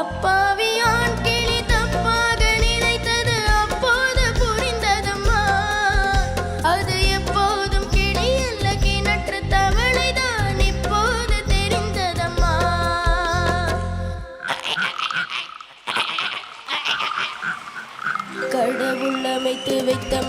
அப்பாவியான் கிளி தப்பாக நினைத்தது அப்போது புரிந்ததம்மா. அது எப்போதும் கிளி அல்ல, கிணற்று தவளைதான் இப்போது தெரிந்ததம்மா. கடவுள் அமைத்து வைத்த